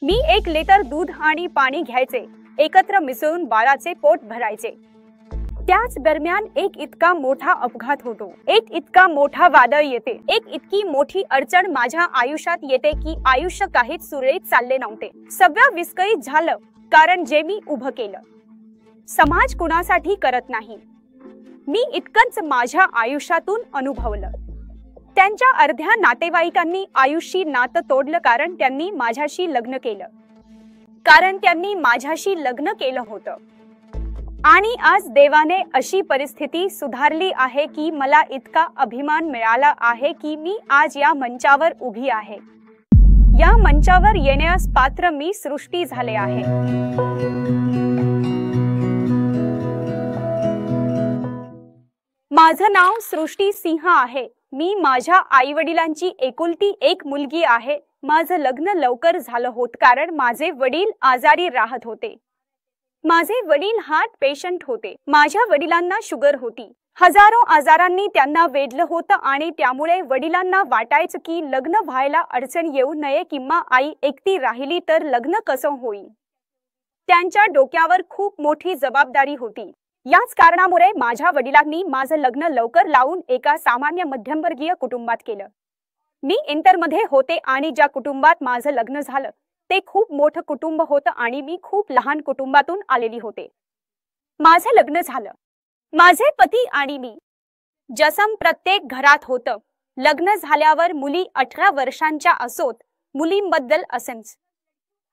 मी 1 litre दूध आणि पाणी घ्यायचे, एकत्र मिसळून बाळाचे पोट भरायचे। त्याच दरम्यान एक इतका मोठा अपघात होतो, एक इतका मोठा वादळ येते, एक इतकी मोठी अडचण माझ्या आयुष्यात येते की आयुष्य काहीच सुरळीत चालले नव्हते। सगळं विस्कळीत झालं, कारण जे मी उभं केलं समाज कुणासाठी करत नाही। मी इतकंच माझ्या आयुष्यातून अनुभवलं। त्यांच्या अर्ध्या नातेवाईकांनी आयुष्याशी नातं तोडलं, कारण त्यांनी माझ्याशी लग्न केलं, होतं। आणि आज देवाने अशी परिस्थिती सुधारली आहे की मला इतका अभिमान मिळाला आहे की मी आज या मंचावर उभी आहे। या मंचावर येण्यास पात्र मी सृष्टी झाले आहे। माझं नाव सृष्टी सिंह आहे। मी माझ्या आईवडिलांची एकुलती एक मुलगी आहे। माझं लग्न लवकर झालं होतं, कारण माझे वडील आजारी राहत होते। माझे वडील हार्ट पेशंट होते। माझ्या वडिलांना शुगर होती। हजारो आजारांनी त्यांना वेढलं होतं आणि त्यामुळे वडिलांना वाटायचं की लग्न व्हायला अडचण येऊ नये किंवा आई एकटी राहिली तर लग्न कसं होईल। त्यांच्या डोक्यावर खूप मोठी जबाबदारी होती। याच कारणामुळे माझ्या वडिलांनी माझं लग्न लवकर लावून एका सामान्य मध्यमवर्गीय कुटुंबात केलं। मी इंटरमध्ये होते आणि ज्या कुटुंबात माझं लग्न झालं ते खूप मोठं कुटुंब होतं आणि मी खूप लहान कुटुंबातून आलेली होते। माझं लग्न झालं। माझे पती आणि मी, जसं प्रत्येक घरात होतं, लग्न झाल्यावर मुली 18 वर्षांच्या असोत, मुलींबद्दल असंच।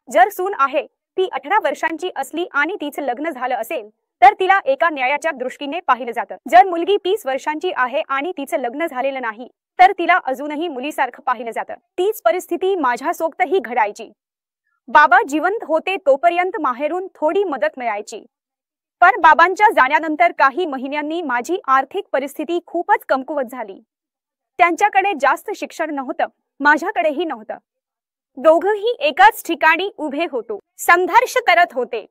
जर सून आहे ती 18 वर्षांची असली आणि तिचं लग्न झालं असेल तर तिला एका न्यायाच्या दृष्टीने पाहिलं जातं। जर मुलगी 30 वर्षांची आहे आणि तिचं लग्न झालेलं नाही तर तिला अजूनही मुलीसारखं पाहिलं जातं। तीच परिस्थिती माझ्यासोबतही घडायची। बाबा जिवंत होते तोपर्यंत माहेरून थोडी मदत मिळायची, पण बाबांच्या जाण्यानंतर काही महिन्यांनी माझी आर्थिक परिस्थिती खूपच कमकुवत झाली। त्यांच्याकडे जास्त शिक्षण नव्हतं, माझ्याकडेही नव्हतं। दोघंही एकाच ठिकाणी उभे होतो, संघर्ष करत होते।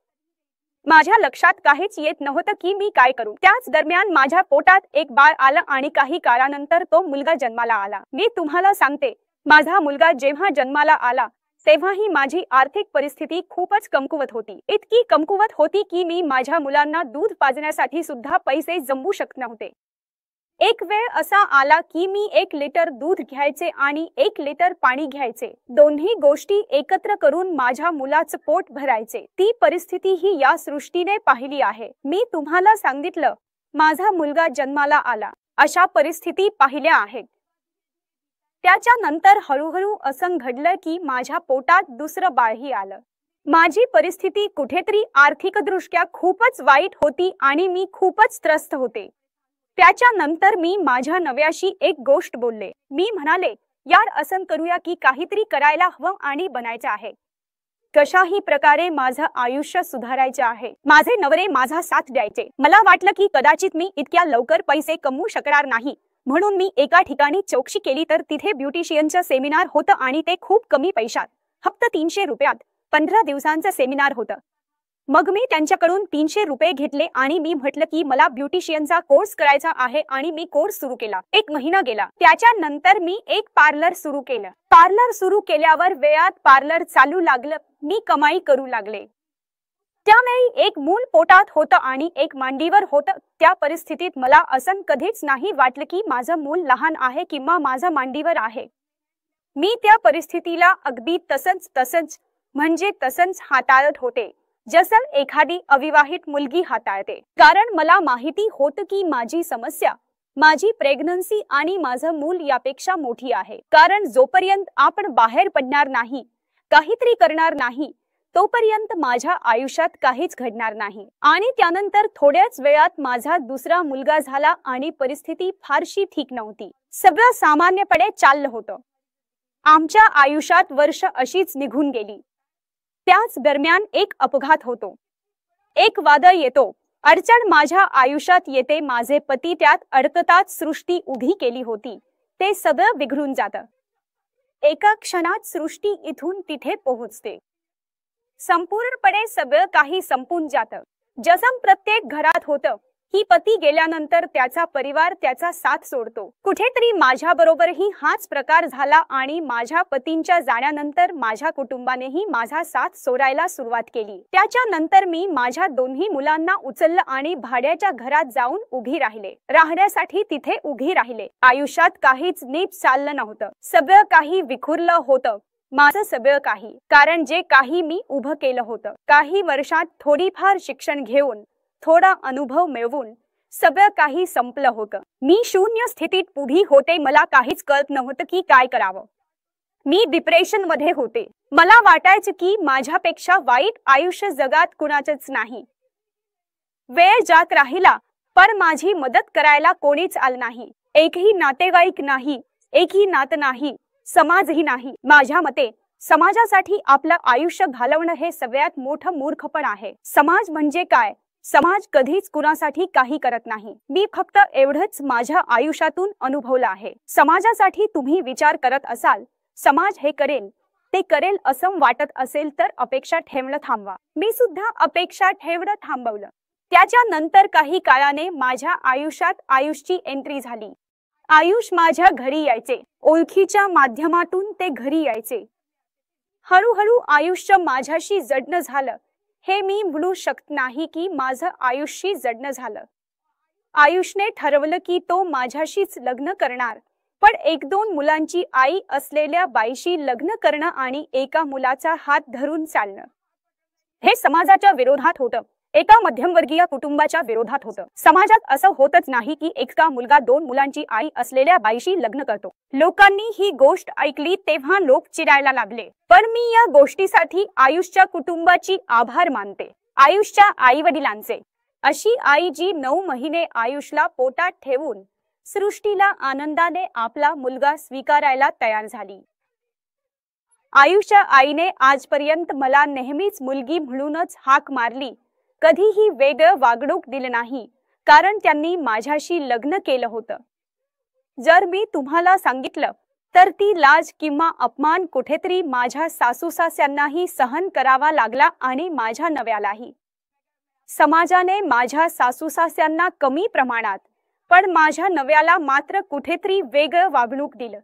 माझ्या लक्षात काहीच येत नव्हतं की मी काय करू। त्याच दरम्यान माझ्या पोटात एक बाळ आलं आणि काही काळानंतर तो मुलगा जन्माला आला। मी तुम्हाला सांगते, माझा मुलगा जेव्हा जन्माला आला तेव्हाही माझी आर्थिक परिस्थिती खूपच कमकुवत होती। इतकी कमकुवत होती की मी माझ्या मुलांना दूध पाजण्यासाठी सुद्धा पैसे जमवू शकत नव्हते। एक वेळ असा आला की मी 1 लिटर दूध घ्यायचे आणि 1 लिटर पाणी घ्यायचे, दोन्ही गोष्टी एकत्र करून माझ्या मुलाचं पोट भरायचे। ती परिस्थिती ही या सृष्टीने पाहिली आहे। मी तुम्हाला सांगितलं, माझा मुलगा जन्माला आला, अशा परिस्थिती पाहिल्या आहेत। त्याच्यानंतर हळूहळू असं घडलं की माझ्या पोटात दुसरं बाळही आलं। माझी परिस्थिती कुठेतरी आर्थिकदृष्ट्या खूपच वाईट होती आणि मी खूपच त्रस्त होते। त्याच्यानंतर मी माझ्या नव्याशी एक गोष्ट बोलले। मी म्हणाले, यार असं करूया की काहीतरी करायला हवं आणि बनायचं आहे। कशाही प्रकारे माझं आयुष्य सुधारायचं आहे। माझे नवरे माझा साथ द्यायचे। मला वाटलं की कदाचित मी इतक्या लवकर पैसे कमवू शकणार नाही, म्हणून मी एका ठिकाणी चौकशी केली तर तिथे ब्युटिशियनचं सेमिनार होतं आणि ते खूप कमी पैशात, फक्त 300 रुपयात 15 दिवसांचं सेमिनार होतं। मग मी त्यांच्याकडून 300 रुपये घेतले आणि मी म्हटलं की मला ब्युटिशियनचा कोर्स करायचा आहे आणि मी कोर्स सुरू केला। 1 महिना गेला। त्याच्यानंतर मी एक पार्लर सुरू केलं। पार्लर सुरू केल्यावर वेळात पार्लर चालू लागलं, मी कमाई करू लागले। त्यावेळी एक मूल पोटात होतं आणि एक मांडीवर होतं। त्या परिस्थितीत मला असं कधीच नाही वाटलं की माझं मूल लहान आहे किंवा माझं मांडीवर आहे। मी त्या परिस्थितीला अगदी तसंच हाताळत होते, जसं एखादी अविवाहित मुलगी हाताळते। कारण मला माहिती होतं की माझी समस्या, माझी प्रेग्नन्सी आणि माझं मूल यापेक्षा मोठी आहे। कारण जोपर्यंत आपण बाहेर पडणार नाही, काहीतरी करणार नाही, तोपर्यंत माझ्या आयुष्यात काहीच घडणार नाही। आणि त्यानंतर थोड्याच वेळात माझा दुसरा मुलगा झाला आणि परिस्थिती फारशी ठीक नव्हती। सगळं सामान्यपणे चाललं होतं। आमच्या आयुष्यात वर्ष अशीच निघून गेली। त्याच दरम्यान एक अपघात होतो, एक वादळ येतो, अडचण माझ्या आयुष्यात येते। माझे पती त्यात अडकतात, सृष्टी उभी केली होती ते सगळं बिघडून जातं। एका क्षणात सृष्टी इथून तिथे पोहोचते। संपूर्णपणे सगळं काही संपून जातं। जसं प्रत्येक घरात होतं, ही पती गेल्यानंतर त्याचा परिवार त्याचा साथ सोडतो। कुठेतरी माझ्या बरोबरही हाच प्रकार झाला आणि माझ्या पतींच्या जाण्यानंतर माझ्या कुटुंबानेही माझा साथ सोडायला सुरुवात केली। त्याच्यानंतर मी माझ्या दोन्ही मुलांना उचललं आणि भाड्याच्या घरात जाऊन उभी राहिले, राहण्यासाठी तिथे उभी राहिले। आयुष्यात काहीच नीट चाललं नव्हतं, सगळं काही विखुरलं होतं, माझं सगळं काही। कारण जे काही मी उभं केलं होतं, काही वर्षात थोडीफार शिक्षण घेऊन, थोडा अनुभव मिळवून सगळं काही संपलं होतं। मी शून्य स्थितीत उभी होते, मला काहीच कळत नव्हतं की काय करावं। मी डिप्रेशन मध्ये होते, मला वाटायचं की माझ्यापेक्षा वाईट आयुष्य जगात कुणाचंच नाही। वेळ जात राहिला, पण माझी मदत करायला कोणीच आलं नाही, एकही नातेवाईक नाही, एकही नातं नाही, समाजही नाही। माझ्या मते समाजासाठी आपलं आयुष्य घालवणं हे सगळ्यात मोठं मूर्खपण आहे। समाज म्हणजे काय? समाज कधीच कुणासाठी काही करत नाही। मी फक्त एवढंच माझ्या आयुष्यातून अनुभवलं आहे। समाजासाठी तुम्ही विचार करत असाल, समाज हे करेल ते करेल असं वाटत असेल तर अपेक्षा ठेवणं थांबवा। मी सुद्धा अपेक्षा ठेवणं थांबवलं। त्याच्यानंतर काही काळाने माझ्या आयुष्यात आयुषची एंट्री झाली। आयुष माझ्या घरी यायचे, ओळखीच्या माध्यमातून ते घरी यायचे। हळूहळू आयुष्य माझ्याशी जडणं झालं। हे मी म्हणू शकत नाही की माझं आयुष्याशी जडणं झालं। आयुषने ठरवलं की तो माझ्याशीच लग्न करणार, पण एक दोन मुलांची आई असलेल्या बाईशी लग्न करणं आणि एका मुलाचा हात धरून चालणं हे समाजाच्या विरोधात होतं, एका मध्यमवर्गीय कुटुंबाच्या विरोधात होतं। समाजात असं होतच नाही की एका मुलगा दोन मुलांची आई असलेल्या बाईशी लग्न करतो। लोकांनी ही गोष्ट ऐकली तेव्हा लोक चिडायला लागले, पण मी या गोष्टीसाठी आयुषच्या कुटुंबाची आभार मानते, आयुषच्या आई वडिलांचे। अशी आई जी 9 महिने आयुषला पोटात ठेवून सृष्टीला आनंदाने आपला मुलगा स्वीकारायला तयार झाली। आयुषच्या आईने आजपर्यंत मला नेहमीच मुलगी म्हणूनच हाक मारली, कधीही वेगळं वागणूक दिलं नाही, कारण त्यांनी माझ्याशी लग्न केलं होतं। जर मी तुम्हाला सांगितलं तर ती लाज किंवा अपमान कुठेतरी माझ्या सासू-सासऱ्यांनाही सहन करावा लागला आणि माझ्या नव्यालाही। समाजाने माझ्या सासू-सासऱ्यांना कमी प्रमाणात, पण माझ्या नव्याला मात्र कुठेतरी वेगळं वागणूक दिलं।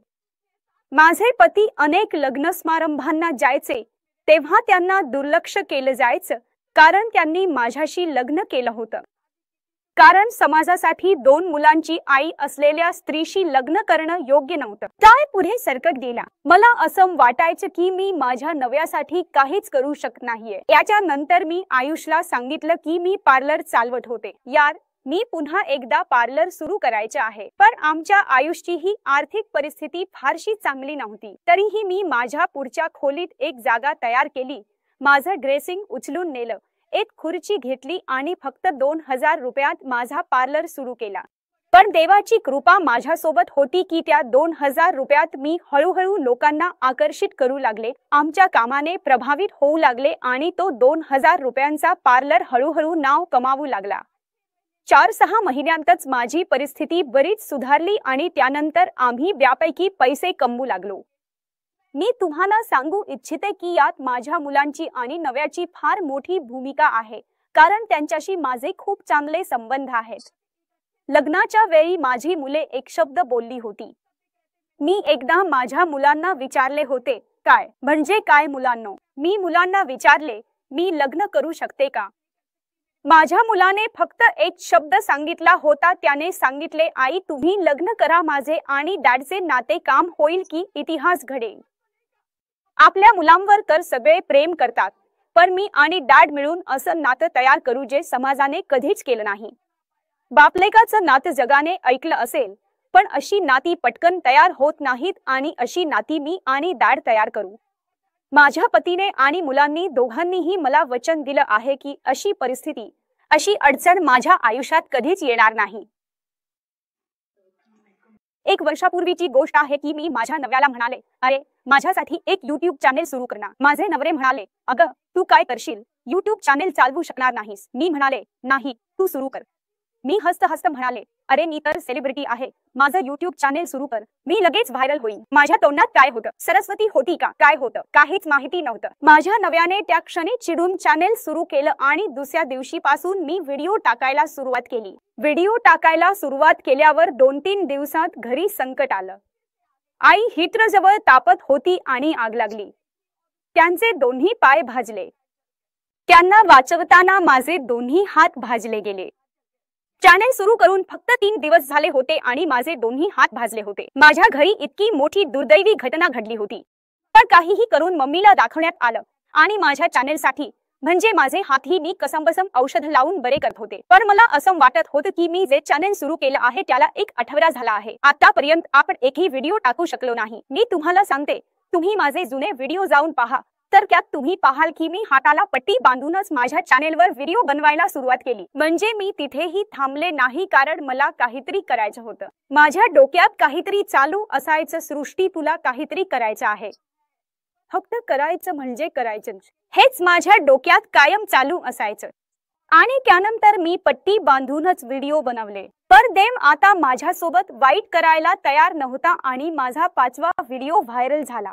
माझे पती अनेक लग्न समारंभांना जायचे तेव्हा त्यांना दुर्लक्ष केलं जायचं, कारण त्यांनी माझ्याशी लग्न केलं होतं। कारण समाजासाठी 2 मुलांची आई असलेल्या स्त्रीशी लग्न करणं योग्य नव्हतं। काय पुढे सरकत गेला, मला असं वाटायचं की मी माझ्या नव्यासाठी काहीच करू शकत नाहीये। याच्यानंतर मी आयुषला सांगितलं की मी पार्लर चालवत होते, यार मी पुन्हा एकदा पार्लर सुरू करायचे आहे। पण आमच्या आयुषची ही आर्थिक परिस्थिती फारशी चांगली नव्हती, तरीही मी माझ्या पुढच्या खोलीत एक जागा तयार केली, माझं ड्रेसिंग उचलून नेलं, एक खुर्ची घेतली आणि फक्त 2000 रुपयात माझा पार्लर सुरू केला। पण देवाची कृपा माझ्यासोबत होती की त्या 2000 रुपयात मी हळूहळू लोकांना आकर्षित करू लागले, आमच्या कामाने प्रभावित होऊ लागले आणि तो 2000 रुपयांचा पार्लर हळूहळू नाव कमावू लागला। 4-6 महिन्यांतच माझी परिस्थिती बरीच सुधारली आणि त्यानंतर आम्ही व्यापैकी पैसे कमवू लागलो। मी तुम्हाला सांगू इच्छिते की यात माझ्या मुलांची आणि नव्याची फार मोठी भूमिका आहे, कारण त्यांच्याशी माझे खूप चांगले संबंध आहेत। लग्नाच्या वेळी माझी मुले एक शब्द बोलली होती। मी एकदा माझ्या मुलांना विचारले होते, काय म्हणजे काय मुलांनो? मी मुलांना विचारले, मी लग्न करू शकते का? माझ्या मुलाने फक्त एक शब्द सांगितला होता, त्याने सांगितले, आई तुम्ही लग्न करा, माझे आणि डॅडचे नाते काम होईल की इतिहास घडेल। आपल्या मुलांवर तर सगळे प्रेम करतात, पण मी आणि डॅड मिळून असं नातं तयार करू जे समाजाने कधीच केलं नाही। बापलेकाचं नातं जगाने ऐकलं असेल, पण अशी नाती पटकन तयार होत नाहीत आणि अशी नाती मी आणि डॅड तयार करू। माझ्या पतीने आणि मुलांनी दोघांनीही मला वचन दिलं आहे की अशी परिस्थिती, अशी अडचण माझ्या आयुष्यात कधीच येणार नाही। 1 वर्षापूर्वीची गोष्ट आहे की मी माझ्या नव्याला म्हणाले, अरे माझ्यासाठी एक YouTube चॅनेल सुरू करना। माझे नवरे म्हणाले, अगं तू काय करशील, YouTube चॅनेल चालवू शकणार नाहीस। मी म्हणाले, नाही तू सुरू कर। मी हसत हसत म्हणाले, अरे मी तर सेलिब्रिटी आहे, माझं YouTube चॅनेल सुरू कर, मी लगेच व्हायरल होईन. माझ्या तोंडात काय होतं? सरस्वती होती का? काय होतं? काहीच माहिती नव्हतं. माझ्या नव्याने त्या क्षणी चिडून चॅनेल सुरू केलं आणि दुसऱ्या दिवशीपासून मी व्हिडिओ टाकायला सुरुवात केली. व्हिडिओ टाकायला सुरुवात केल्यावर 2-3 दिवसात घरी संकट आलं. आई हीटरजवळ तापत होती आणि आग लागली. त्यांचे दोन्ही पाय भाजले. त्यांना वाचवताना माझे दोन्ही हात भाजले गेले. चॅनेल सुरू करून फक्त 3 दिवस झाले होते आणि माझे दोन्ही हात भाजले होते. माझ्या घरी इतकी मोठी दुर्दैवी घटना घडली होती. पण काहीही करून मम्मीला दाखवण्यात आलं आणि माझ्या चॅनेलसाठी म्हणजे माझे हातही मी कसंबसं औषध लावून बरे करत होते. पण मला असं वाटत होतं की मी जे चॅनेल सुरू केलं आहे त्याला 1 आठवडा झाला आहे. आतापर्यंत आपण एकही व्हिडिओ टाकू शकलो नाही. मी तुम्हाला सांगते, तुम्ही माझे जुने व्हिडिओ जाऊन पहा, तर त्यात तुम्ही पाहाल की मी हाताला पट्टी बांधूनच माझ्या चॅनेलवर व्हिडिओ बनवायला सुरुवात केली. म्हणजे मी तिथेही थांबले नाही, कारण मला काहीतरी करायचं होतं. माझ्या डोक्यात काहीतरी चालू असायचं, सृष्टी तुला काहीतरी करायचं आहे, फक्त करायचं म्हणजे करायचं, हेच माझ्या डोक्यात कायम चालू असायचं. आणि त्यानंतर मी पट्टी बांधूनच व्हिडिओ बनवले. पर देव आता माझ्यासोबत वाईट करायला तयार नव्हता आणि माझा 5वा व्हिडिओ व्हायरल झाला.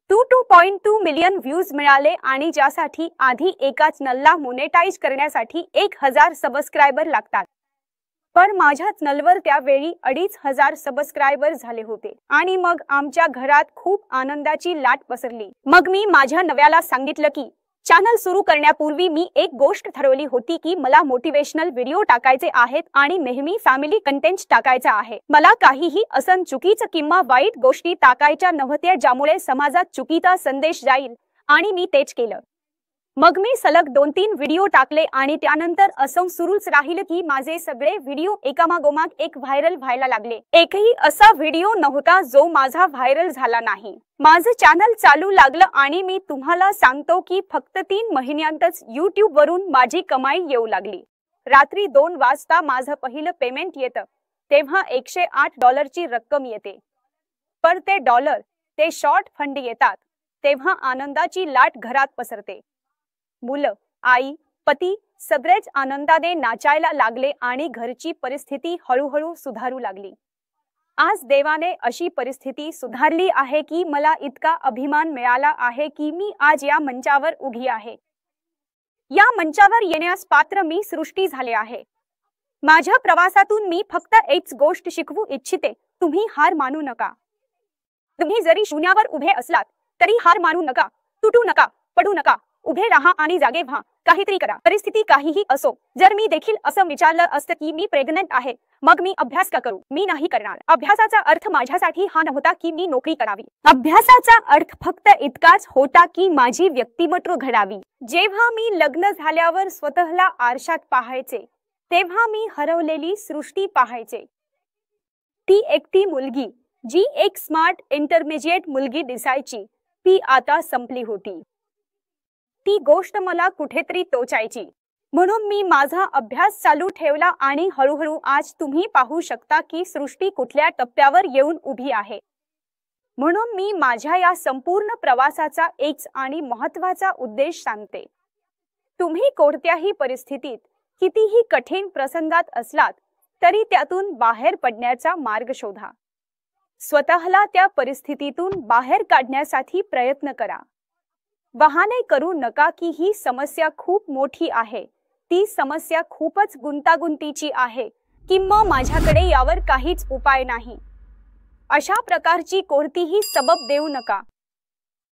2.2 मिलियन व्ह्यूज मिळाले आणि ज्यासाठी आधी एकाच चॅनलला मोनेटाइज करण्यासाठी 1000 सबस्क्रायबर लागतात. पण माझ्या चॅनलवर त्यावेळी 2500 सबस्क्रायबर झाले होते आणि मग आमच्या घरात खूप आनंदाची लाट पसरली. मग मी माझ्या नव्याला सांगितलं की चॅनल सुरू करण्यापूर्वी मी एक गोष्ट ठरवली होती की मला मोटिवेशनल व्हिडिओ टाकायचे आहेत आणि नेहमी फॅमिली कंटेंट टाकायचा आहे. मला काहीही असं चुकीचं किंवा वाईट गोष्टी टाकायच्या नव्हत्या ज्यामुळे समाजात चुकीचा संदेश जाईल, आणि मी तेच केलं. मग मी सलग 2-3 व्हिडिओ टाकले आणि त्यानंतर असं सुरूच राहिलं की माझे सगळे व्हिडिओ एकामागोमाग एक व्हायरल व्हायला लागले. एकही असा व्हिडिओ नव्हता जो माझा व्हायरल झाला नाही. माझं चॅनल चालू लागलं आणि मी तुम्हाला सांगतो की फक्त 3 महिन्यांतच YouTube वरून माझी कमाई येऊ लागली. रात्री 2 वाजता माझं पहिलं पेमेंट येतं तेव्हा $108ची रक्कम येते. पर ते डॉलर, ते शॉर्ट फंड येतात तेव्हा आनंदाची लाट घरात पसरते. मुलं, आई, पती सगळेच आनंदाने नाचायला लागले आणि घरची परिस्थिती हळूहळू सुधारू लागली. आज देवाने अशी परिस्थिती सुधारली आहे की मला इतका अभिमान मिळाला आहे की मी आज या मंचावर उभी आहे. या मंचावर येण्यास पात्र मी सृष्टी झाले आहे. माझ्या प्रवासातून मी फक्त एकच गोष्ट शिकवू इच्छिते, तुम्ही हार मानू नका. तुम्ही जरी शून्यावर उभे असलात तरी हार मानू नका, तुटू नका, पडू नका. उभे राहा आणि जागे व्हा, काहीतरी करा. परिस्थिती काहीही असो. जर मी देखील असं विचारलं असतं की मी प्रेग्नंट आहे, मग मी अभ्यास का करू? मी नाही करणार. अभ्यासाचा अर्थ माझ्यासाठी हा नव्हता की मी नोकरी करावी. अभ्यासाचा अर्थ फक्त इतकाच होता की माझी व्यक्तिमत्व घडावी. जेव्हा मी लग्न झाल्यावर स्वतःला आरशात पाहायचे तेव्हा मी हरवलेली सृष्टी पाहायचे. ती एकटी मुलगी जी एक स्मार्ट इंटरमिजिएट मुलगी दिसायची, ती आता संपली होती. ती गोष्ट मला कुठेतरी टोचायची. म्हणून मी माझा अभ्यास चालू ठेवला आणि हळूहळू आज तुम्ही पाहू शकता की सृष्टी कुठल्या टप्प्यावर येऊन उभी आहे. म्हणून मी माझ्या या संपूर्ण प्रवासाचा एक आणि महत्त्वाचा उद्देश सांगते. तुम्ही कोणत्याही परिस्थितीत, कितीही कठीण प्रसंगात असलात तरी त्यातून बाहेर पडण्याचा मार्ग शोधा. स्वतःला त्या परिस्थितीतून बाहेर काढण्यासाठी प्रयत्न करा. बहाणे करू नका की ही समस्या खूप मोठी आहे, ती समस्या खूपच गुंतागुंतीची आहे किंवा माझ्याकडे यावर काहीच उपाय नाही. अशा प्रकारची कोणतीही सबब देऊ नका.